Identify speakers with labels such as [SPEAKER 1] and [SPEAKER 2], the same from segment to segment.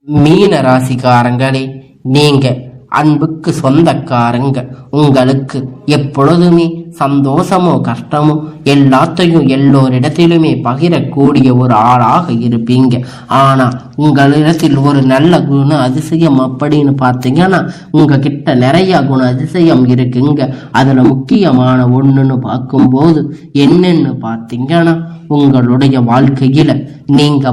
[SPEAKER 1] மீன ராசிக்காரங்களே, நீங்க அன்புக்கு சொந்தக்காரங்க. உங்களுக்கு எப்பொழுதுமே சந்தோஷமோ கஷ்டமோ எல்லாத்தையும் எல்லோரிடத்திலுமே பகிரக்கூடிய ஒரு ஆளாக இருப்பீங்க. ஆனா உங்களிடத்தில் ஒரு நல்ல குண அதிசயம் அப்படின்னு பார்த்தீங்கன்னா உங்ககிட்ட நிறைய குண அதிசயம் இருக்குங்க. அதுல முக்கியமான ஒண்ணுன்னு பார்க்கும்போது என்னன்னு பார்த்தீங்கன்னா உங்களுடைய வாழ்க்கையில நீங்க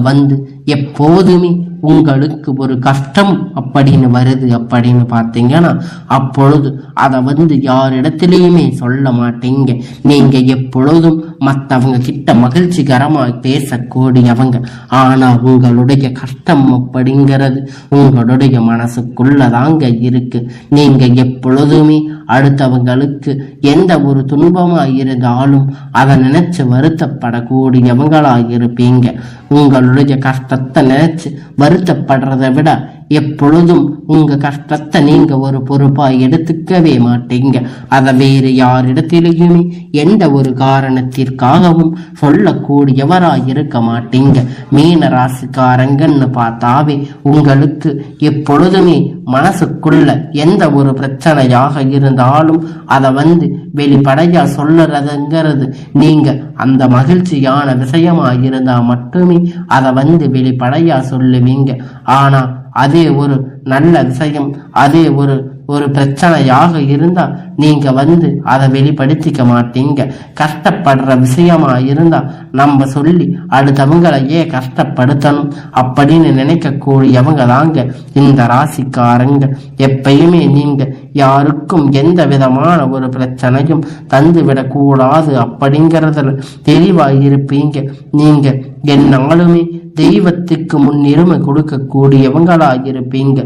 [SPEAKER 1] எப்போதுமே உங்களுக்கு ஒரு கஷ்டம் அப்படின்னு வருது அப்படின்னு பார்த்தீங்கன்னா அப்பொழுது அதை யாரிடத்திலையுமே சொல்ல மாட்டீங்க. நீங்க எப்பொழுதும் மற்றவங்க கிட்ட மகிழ்ச்சிகரமாக பேசக்கூடியவங்க. ஆனா உங்களுடைய கஷ்டம் அப்படிங்கிறது உங்களுடைய மனசுக்குள்ளதாங்க இருக்கு. நீங்க எப்பொழுதுமே அடுத்தவங்களுக்கு எந்த ஒரு துன்பமா இருந்தாலும் அதை நினைச்சு வருத்தப்படக்கூடியவங்களாக இருப்பீங்க. உங்களுடைய கஷ்டத்தை நினைச்சு வருத்தப்படுறதை விட எப்பொழுதும் உங்க கஷ்டத்தை நீங்க ஒரு பொறுப்பா எடுத்துக்கவே மாட்டீங்க. அதை வேறு யாரிடத்திலேயுமே எந்த ஒரு காரணத்திற்காகவும் சொல்லக்கூடியவராய் இருக்க மாட்டீங்க. மீன ராசிக்காரங்கன்னு பார்த்தாவே உங்களுக்கு எப்பொழுதுமே மனசுக்குள்ள எந்த ஒரு பிரச்சனையாக இருந்தாலும் அதை வெளிப்படையா சொல்லுறதுங்கிறது நீங்க அந்த மகிழ்ச்சியான விஷயமா இருந்தா மட்டுமே அதை வெளிப்படையா சொல்லுவீங்க. ஆனா அதே ஒரு நல்ல விஷயம், அதே ஒரு பிரச்சனையாக இருந்தா நீங்க அதை வெளிப்படுத்திக்க மாட்டீங்க. கஷ்டப்படுற விஷயமா இருந்தா நம்ம சொல்லி அடுத்தவங்களை ஏன் கஷ்டப்படுத்தணும் அப்படின்னு நினைக்கக்கூடியவங்க தாங்க இந்த ராசிக்காரங்க. எப்பயுமே நீங்க யாருக்கும் எந்த விதமான ஒரு பிரச்சனையும் தந்து விடக்கூடாது அப்படிங்கறதுல தெளிவா இருப்பீங்க. நீங்க என்னாலுமே தெய்வத்துக்கு முன்னுரிமை கொடுக்கக்கூடியவங்களாக இருப்பீங்க.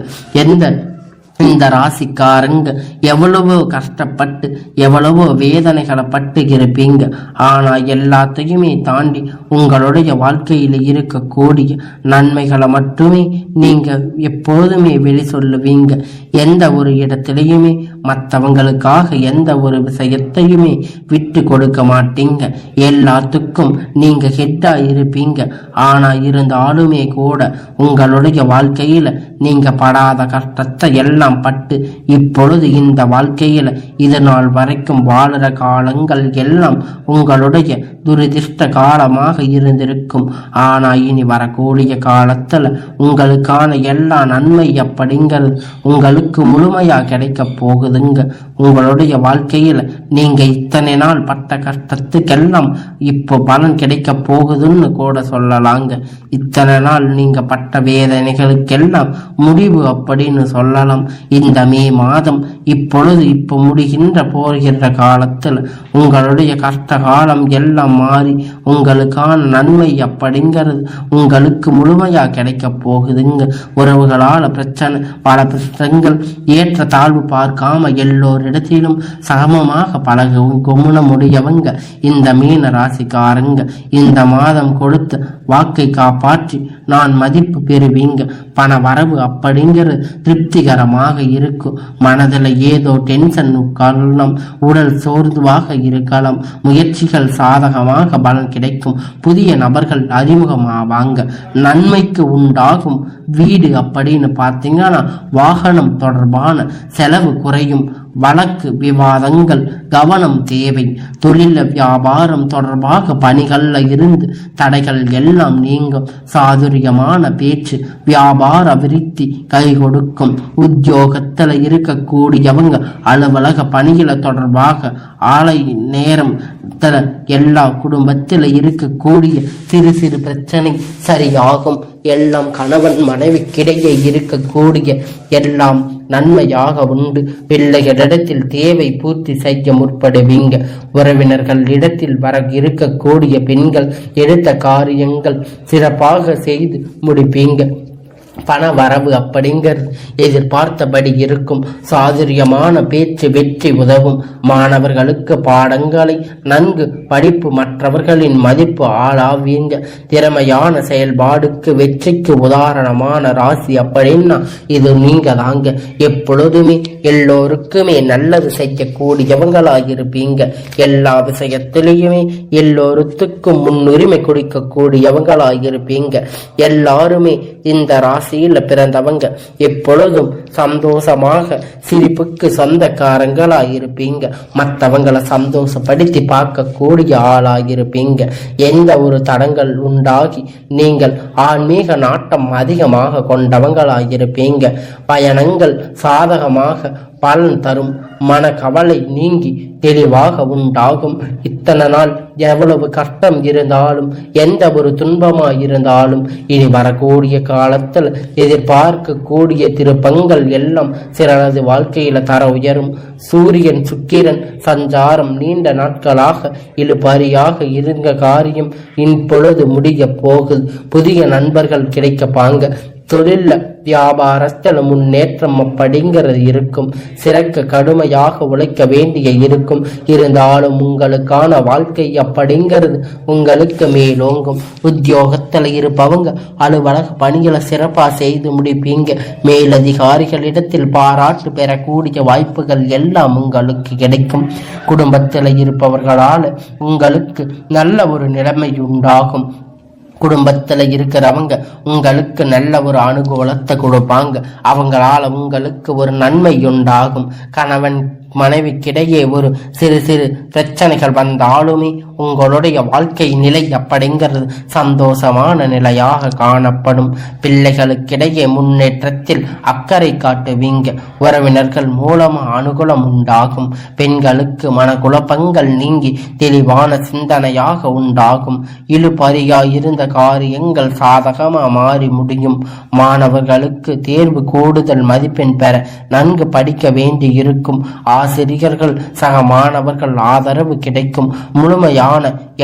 [SPEAKER 1] இந்த ராசிக்காரங்க எவ்வளவோ கஷ்டப்பட்டு எவ்வளவோ வேதனைகளை பட்டு இருப்பீங்க. ஆனா எல்லாத்தையுமே தாண்டி உங்களுடைய வாழ்க்கையில இருக்கக்கூடிய நன்மைகளை மட்டுமே நீங்க எப்போதுமே வெளி சொல்லுவீங்க. எந்த ஒரு இடத்திலையுமே மற்றவங்களுக்காக எந்த ஒரு விஷயத்தையுமே விட்டு கொடுக்க மாட்டீங்க. எல்லாத்துக்கும் நீங்க ஹெட்டா இருப்பீங்க. ஆனா இருந்தாலுமே கூட உங்களுடைய வாழ்க்கையில நீங்க படாத கஷ்டத்தை எல்லாம் பட்டு இப்பொழுது இந்த வாழ்க்கையில இது நாள் வரைக்கும் வாழுற காலங்கள் எல்லாம் உங்களுடைய துரதிர்ஷ்ட காலமாக இருந்திருக்கும். ஆனா இனி வரக்கூடிய காலத்துல உங்களுக்கான எல்லா நன்மை அப்படிங்கிறது உங்களுக்கு முழுமையா கிடைக்க போகுதுங்க. உங்களுடைய வாழ்க்கையில நீங்க இத்தனை நாள் பட்ட கஷ்டத்துக்கெல்லாம் இப்போ பலன் கிடைக்க போகுதுன்னு கூட சொல்லலாங்க. இத்தனை நாள் நீங்க பட்ட வேதனைகளுக்கெல்லாம் முடிவு அப்படின்னு சொல்லலாம். இந்த மே மாதம் இப்போ முடிகின்ற போகின்ற காலத்தில் உங்களுடைய கஷ்ட காலம் எல்லாம் மாறி உங்களுக்கான நன்மை அப்படிங்கிறது உங்களுக்கு முழுமையா கிடைக்க போகுதுங்க. உறவுகளால பிரச்சனை பல பிரச்சனைகள் ஏற்ற தாழ்வு பார்க்காம எல்லோரிடத்திலும் சமமாக பழகவும் குணமுடையவங்க இந்த மீன ராசிக்காரங்க. இந்த மாதம் கொடுத்த வாக்கை காப்பாற்றி நான் மதிப்பு பெறுவீங்க. பண வரவு அப்படிங்கிறது திருப்திகரமாக இருக்கும். மனதில் ஏதோ டென்ஷன் உட்காரலாம், உடல் சோர்வாக இருக்கலாம், முயற்சிகள் சாதகமாக பலன் கிடைக்கும், புதிய நபர்கள் அறிமுகமாவாங்க, நன்மைக்கு உண்டாகும். வீடு அப்படின்னு பார்த்தீங்கன்னா வாகனம் தொடர்பான செலவு குறையும், வழக்கு விவாதங்கள் கவனம் தேவை, தொழில வியாபாரம் தொடர்பாக பணிகள்ல இருந்து தடைகள் எல்லாம் நீங்கும், சாதுரியமான பேச்சு வியாபார விருத்தி கை கொடுக்கும், உத்தியோகத்துல இருக்கக்கூடியவங்க அலுவலக பணிகளை தொடர்பாக ஆலை நேரம் எல்லா குடும்பத்தில் இருக்கக்கூடிய சிறு சிறு பிரச்சனை சரியாகும். எல்லாம் கணவன் மனைவிக்கிடையே இருக்கக்கூடிய எல்லாம் நன்மையாக உண்டு. பிள்ளைகளிடத்தில் தேவை பூர்த்தி செய்ய முற்படுவீங்க. உறவினர்கள் இடத்தில் வர இருக்கக்கூடிய பெண்கள் எடுத்த காரியங்கள் சிறப்பாக செய்து முடிப்பீங்க. பண வரவு அப்படிங்கிறது எதிர்பார்த்தபடி இருக்கும். சாதுரியமான பேச்சு வெற்றி உதவும். மாணவர்களுக்கு பாடங்களை நன்கு படிப்பு மற்றவர்களின் மதிப்பு ஆளாவீங்க. திறமையான செயல்பாடுக்கு வெற்றிக்கு உதாரணமான ராசி அப்படின்னா இது நீங்க தாங்க. எப்பொழுதுமே எல்லோருக்குமே நல்லது செய்யக்கூடியவங்களாயிருப்பீங்க. எல்லா விஷயத்திலேயுமே எல்லோருத்துக்கும் முன்னுரிமை கொடுக்கக்கூடியவங்களாயிருப்பீங்க. எல்லாருமே இந்த ராசி ராசியில் பிறந்தவங்க எப்பொழுதும் சந்தோஷமாக சிரிப்புக்கு சொந்தக்காரங்களாயிருப்பீங்க. மற்றவங்களை சந்தோஷப்படுத்தி பார்க்கக்கூடிய ஆளாயிருப்பீங்க. எந்த ஒரு தடங்கள் உண்டாகி நீங்கள் ஆன்மீக நாட்டம் அதிகமாக கொண்டவங்களாயிருப்பீங்க. பயணங்கள் சாதகமாக பலன் தரும். மன கவலை நீங்கி தெளிவாக உண்டாகும். இத்தனை நாள் எவ்வளவு கஷ்டம் இருந்தாலும் எந்த ஒரு துன்பமாயிருந்தாலும் இனி வரக்கூடிய காலத்தில் எதிர்பார்க்கக்கூடிய திருப்பங்கள் எல்லாம் சிறனது வாழ்க்கையில தர உயரும். சூரியன் சுக்கிரன் சஞ்சாரம் நீண்ட நாட்களாக இழுபறியாக இருந்த காரியம் இப்பொழுது முடிய போகுது. புதிய நண்பர்கள் கிடைக்கப்பாங்க. தொழில வியாபாரத்தில் முன்னேற்றம் அப்படிங்கிறது இருக்கும். சிறக்க கடுமையாக உழைக்க வேண்டிய இருக்கும். இருந்தாலும் உங்களுக்கான வாழ்க்கை அப்படிங்கிறது உங்களுக்கு மேலோங்கும். உத்தியோகத்தில் இருப்பவங்க அலுவலக பணிகளை சிறப்பாக செய்து முடிப்பீங்க. மேலதிகாரிகளிடத்தில் பாராட்டு பெறக்கூடிய வாய்ப்புகள் எல்லாம் உங்களுக்கு கிடைக்கும். குடும்பத்தில் இருப்பவர்களால் உங்களுக்கு நல்ல ஒரு நிலைமை உண்டாகும். குடும்பத்தில் இருக்கிறவங்க உங்களுக்கு நல்ல ஒரு அனுகூலத்தை கொடுப்பாங்க. அவங்களால உங்களுக்கு ஒரு நன்மை உண்டாகும். கணவன் மனைவிக்கிடையே ஒரு சிறு சிறு பிரச்சனைகள் வந்தாலுமே உங்களுடைய வாழ்க்கை நிலை அப்படிங்கிறது சந்தோஷமான நிலையாக காணப்படும். பிள்ளைகளுக்கிடையே முன்னேற்றத்தில் அக்கறை காட்டுவீங்க. உறவினர்கள் மூலமாக அனுகூலம் உண்டாகும். பெண்களுக்கு மனக்குழப்பங்கள் நீங்கி தெளிவான சிந்தனையாக உண்டாகும். இழுபறியா இருந்த காரியங்கள் சாதகமாக மாறி முடியும். மாணவர்களுக்கு தேர்வு கூடுதல் மதிப்பெண் பெற நன்கு படிக்க வேண்டி இருக்கும். ஆசிரியர்கள் சக மாணவர்கள் ஆதரவு கிடைக்கும். முழுமையான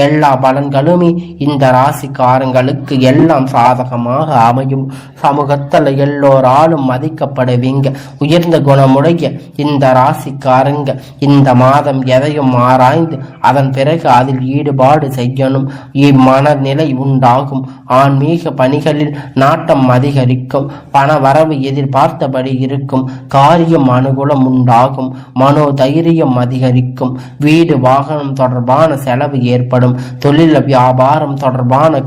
[SPEAKER 1] எல்லா பலன்களுமே இந்த ராசிக்காரங்களுக்கு எல்லாம் சாதகமாக அமையும். சமூகத்தில் எல்லோராலும் மதிக்கப்படுவீங்க. உயர்ந்த குணமுடைய இந்த ராசிக்காரங்க இந்த மாதம் எதையும் ஆராய்ந்து அதன் பிறகு அதில் ஈடுபாடு செய்யணும். இம்மனநிலை உண்டாகும். ஆன்மீக பணிகளில் நாட்டம் அதிகரிக்கும். பண வரவு எதிர்பார்த்தபடி இருக்கும். காரியம் அனுகூலம் உண்டாகும். மனோ தைரியம் அதிகரிக்கும். வீடு வாகனம் தொடர்பான செலவு ஏற்படும். தொழில் வியாபாரம் தொடர்பான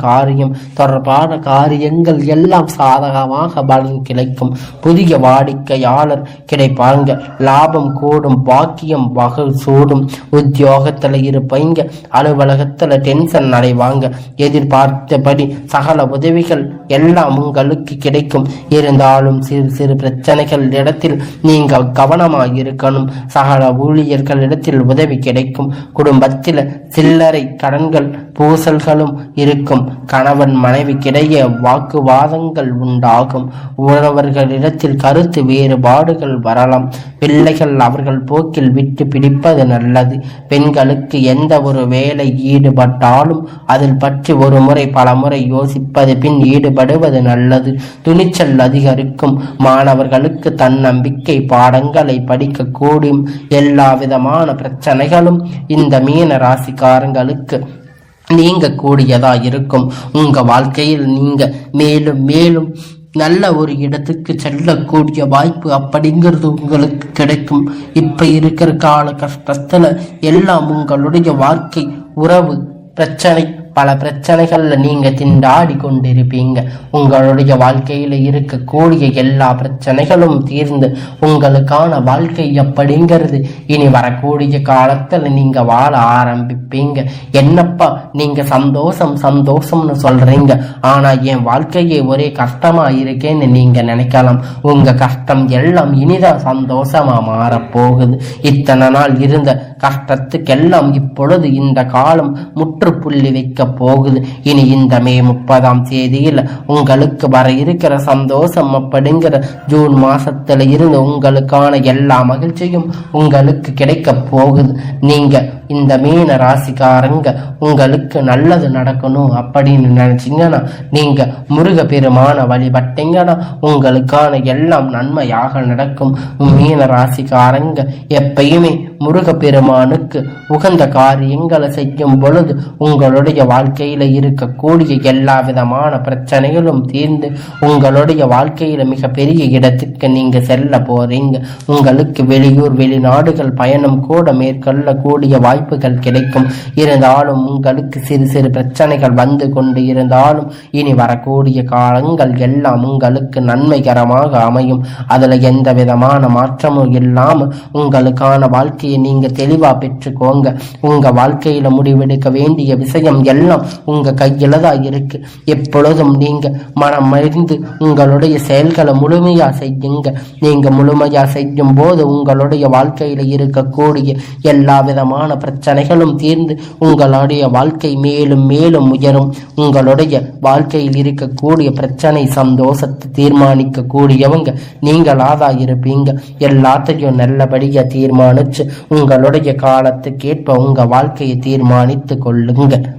[SPEAKER 1] காரியங்கள் எல்லாம் சாதகமாக பலன் கிடைக்கும். புதிய வாடிக்கையாளர் கிடைப்பாங்க. லாபம் கூடும். பாக்கியம் வகை சூடும். உத்தியோகத்தில் இருப்பீங்க. அலுவலகத்தில் டென்ஷன் அடைவாங்க. எதிர்பார்த்தபடி சகல உதவிகள் எல்லாம் உங்களுக்கு கிடைக்கும். இருந்தாலும் சிறு சிறு பிரச்சனைகள் இடத்தில் நீங்கள் கவனமாக இருக்கணும். சகல ஊழியர்களிடத்தில் உதவி கிடைக்கும். குடும்பத்தில் சில்லறை கடன்கள் பூசல்களும் இருக்கும். கணவன் மனைவிக்கிடையே வாக்குவாதங்கள் உண்டாகும். உறவர்களிடத்தில் கருத்து வேறுபாடுகள் வரலாம். பிள்ளைகள் அவர்கள் போக்கில் விட்டு பிடிப்பது நல்லது. பெண்களுக்கு எந்த ஒரு வேலை ஈடுபட்டாலும் அதில் பற்றி ஒரு முறை பல முறை யோசிப்பது பின் ஈடுபடுவது நல்லது. துணிச்சல் அதிகரிக்கும். மாணவர்களுக்கு தன்னம்பிக்கை பாடங்களை படிக்க கூடும். எல்லா விதமான பிரச்சனைகளும் இந்த மீன ராசிக்காரங்களுக்கு நீங்க கூடியதா இருக்கும். உங்க வாழ்க்கையில் நீங்க மேலும் மேலும் நல்ல ஒரு இடத்துக்கு செல்லக்கூடிய வாய்ப்பு அப்படிங்கிறது உங்களுக்கு கிடைக்கும். இப்ப இருக்கிற கால கஷ்டத்துல எல்லாம் உங்களுடைய வாழ்க்கை உறவு பிரச்சனை பல பிரச்சனைகள்ல நீங்க திண்டாடி கொண்டிருப்பீங்க. உங்களுடைய வாழ்க்கையில இருக்கக்கூடிய எல்லா பிரச்சனைகளும் தீர்ந்து உங்களுக்கான வாழ்க்கை அப்படிங்கிறது இனி வரக்கூடிய காலத்துல நீங்க வாழ ஆரம்பிப்பீங்க. என்னப்பா நீங்க சந்தோஷம்னு சொல்றீங்க, ஆனா என் வாழ்க்கையே ஒரே கஷ்டமா இருக்கேன்னு நீங்க நினைக்கலாம். உங்க கஷ்டம் எல்லாம் இனிதான் சந்தோஷமா மாறப்போகுது. இத்தனை நாள் இருந்த கஷ்டத்துக்கெல்லாம் இப்பொழுது இந்த காலம் முற்றுப்புள்ளி வைக்க போகுது. இனி இந்த மே 30ஆம் தேதியில் உங்களுக்கு வர இருக்கிற சந்தோஷம் அப்படிங்கிற ஜூன் மாசத்துல இருந்து உங்களுக்கான எல்லா மகிழ்ச்சியும் உங்களுக்கு கிடைக்க போகுது. நீங்க இந்த மீன ராசிக்காரங்க உங்களுக்கு நல்லது நடக்கணும் அப்படின்னு நினைச்சீங்கன்னா நீங்க முருக பெருமான வழிபட்டீங்கன்னா உங்களுக்கான எல்லாம் நன்மையாக நடக்கும். மீன ராசிக்காரங்க எப்பயுமே முருக பெருமானுக்கு உகந்த காரியங்களை செய்யும் பொழுது உங்களுடைய வாழ்க்கையில இருக்கக்கூடிய எல்லா விதமான பிரச்சனைகளும் தீர்ந்து உங்களுடைய வாழ்க்கையில மிக பெரிய இடத்துக்கு நீங்க செல்ல போறீங்க. உங்களுக்கு வெளியூர் வெளிநாடுகள் பயணம் கூட மேற்கொள்ளக்கூடிய வாய்ப்பு வாய்ப்புகள் கிடைக்கும். இருந்தாலும் உங்களுக்கு சிறு சிறு பிரச்சனைகள் வந்து கொண்டு இருந்தாலும் இனி வரக்கூடிய காலங்கள் எல்லாம் உங்களுக்கு நன்மைகரமாக அமையும். அதுல எந்த விதமான மாற்றமும் இல்லாம உங்களுக்கான வாழ்க்கையை நீங்க தெளிவா பெற்றுக்கோங்க. உங்க வாழ்க்கையில முடிவெடுக்க வேண்டிய விஷயம் எல்லாம் உங்க கையில தான் இருக்கு. எப்பொழுதும் நீங்க மனம் அறிந்து உங்களுடைய செயல்களை முழுமையா செய்யுங்க. நீங்க முழுமையா செய்யும் போது உங்களுடைய வாழ்க்கையில இருக்கக்கூடிய எல்லா விதமான பிரச்சனைகளும் தீர்ந்து உங்களுடைய வாழ்க்கை மேலும் மேலும் உயரும். உங்களுடைய வாழ்க்கையில் இருக்கக்கூடிய பிரச்சனை சந்தோஷத்தை தீர்மானிக்க கூடியவங்க நீங்களாதான் இருப்பீங்க. எல்லாத்தையும் நல்லபடியா தீர்மானிச்சு உங்களுடைய காலத்துக்கேற்ப உங்க வாழ்க்கையை தீர்மானித்து கொள்ளுங்க.